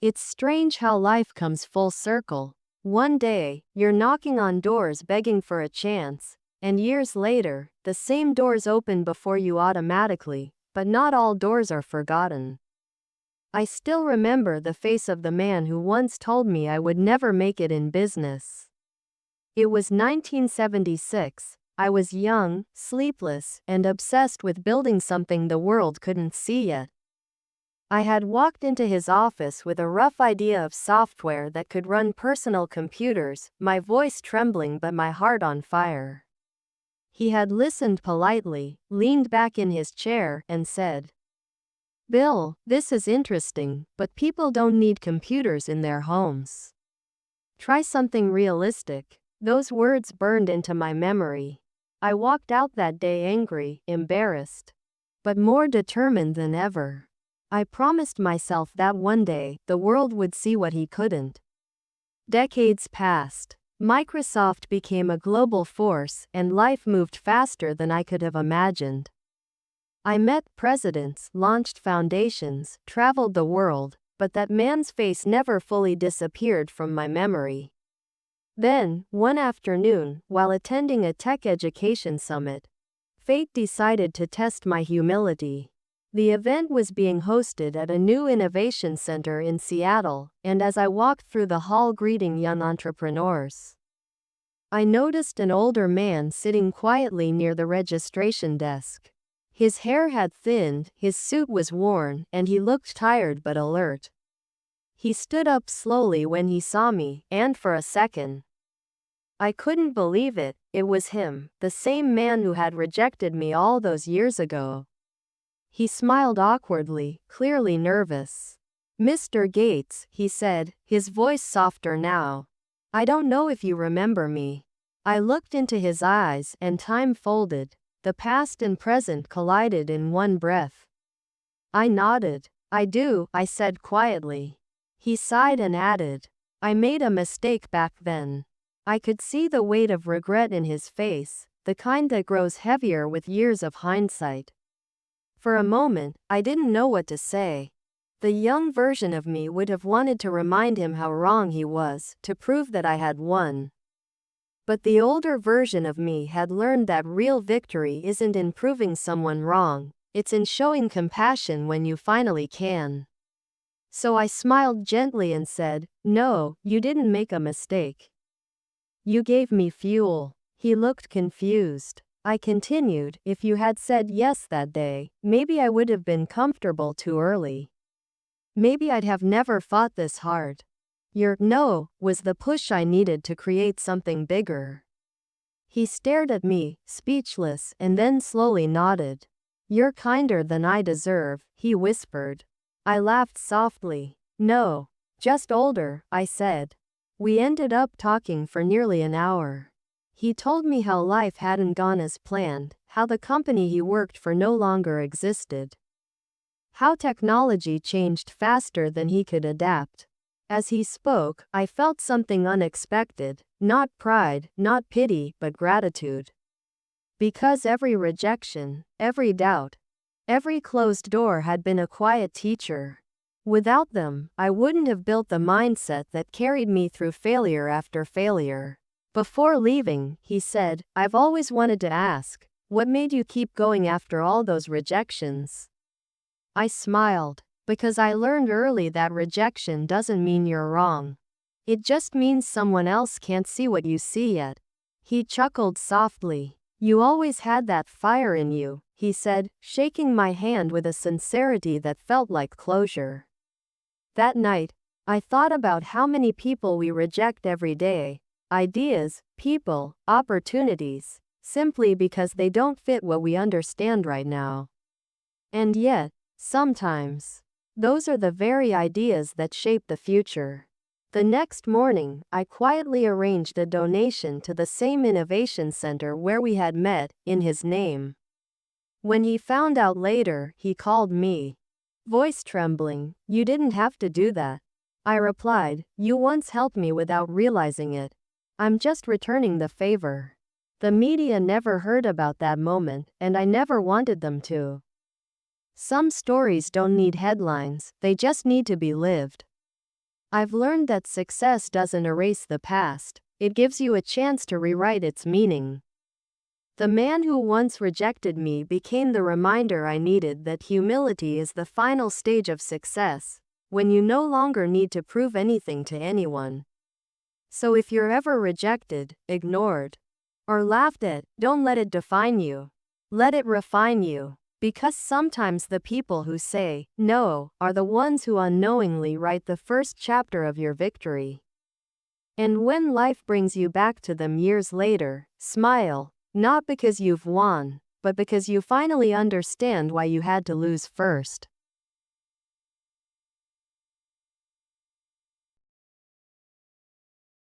It's strange how life comes full circle. One day, you're knocking on doors begging for a chance, and years later, the same doors open before you automatically, but not all doors are forgotten. I still remember the face of the man who once told me I would never make it in business. It was 1976. I was young, sleepless, and obsessed with building something the world couldn't see yet. I had walked into his office with a rough idea of software that could run personal computers, my voice trembling but my heart on fire. He had listened politely, leaned back in his chair, and said, "Bill, this is interesting, but people don't need computers in their homes. Try something realistic." Those words burned into my memory. I walked out that day angry, embarrassed, but more determined than ever. I promised myself that one day, the world would see what he couldn't. Decades passed. Microsoft became a global force, and life moved faster than I could have imagined. I met presidents, launched foundations, traveled the world, but that man's face never fully disappeared from my memory. Then, one afternoon, while attending a tech education summit, fate decided to test my humility. The event was being hosted at a new innovation center in Seattle, and as I walked through the hall greeting young entrepreneurs, I noticed an older man sitting quietly near the registration desk. His hair had thinned, his suit was worn, and he looked tired but alert. He stood up slowly when he saw me, and for a second, I couldn't believe it. It was him, the same man who had rejected me all those years ago. He smiled awkwardly, clearly nervous. "Mr. Gates," he said, his voice softer now. "I don't know if you remember me." I looked into his eyes, and time folded. The past and present collided in one breath. I nodded. "I do," I said quietly. He sighed and added, "I made a mistake back then." I could see the weight of regret in his face, the kind that grows heavier with years of hindsight. For a moment, I didn't know what to say. The young version of me would have wanted to remind him how wrong he was, to prove that I had won. But the older version of me had learned that real victory isn't in proving someone wrong, it's in showing compassion when you finally can. So I smiled gently and said, "No, you didn't make a mistake. You gave me fuel." He looked confused. I continued, "If you had said yes that day, maybe I would have been comfortable too early. Maybe I'd have never fought this hard. Your no was the push I needed to create something bigger." He stared at me, speechless, and then slowly nodded. "You're kinder than I deserve," he whispered. I laughed softly. "No, just older," I said. We ended up talking for nearly an hour. He told me how life hadn't gone as planned, how the company he worked for no longer existed, how technology changed faster than he could adapt. As he spoke, I felt something unexpected, not pride, not pity, but gratitude. Because every rejection, every doubt, every closed door had been a quiet teacher. Without them, I wouldn't have built the mindset that carried me through failure after failure. Before leaving, he said, "I've always wanted to ask, what made you keep going after all those rejections?" I smiled. Because I learned early that rejection doesn't mean you're wrong. It just means someone else can't see what you see yet. He chuckled softly. "You always had that fire in you," he said, shaking my hand with a sincerity that felt like closure. That night, I thought about how many people we reject every day. Ideas, people, opportunities, simply because they don't fit what we understand right now. And yet, sometimes, those are the very ideas that shape the future. The next morning, I quietly arranged a donation to the same innovation center where we had met, in his name. When he found out later, he called me, voice trembling, "You didn't have to do that." I replied, "You once helped me without realizing it. I'm just returning the favor." The media never heard about that moment, and I never wanted them to. Some stories don't need headlines, they just need to be lived. I've learned that success doesn't erase the past, it gives you a chance to rewrite its meaning. The man who once rejected me became the reminder I needed that humility is the final stage of success, when you no longer need to prove anything to anyone. So if you're ever rejected, ignored, or laughed at, don't let it define you. Let it refine you. Because sometimes the people who say no are the ones who unknowingly write the first chapter of your victory. And when life brings you back to them years later, smile, not because you've won, but because you finally understand why you had to lose first.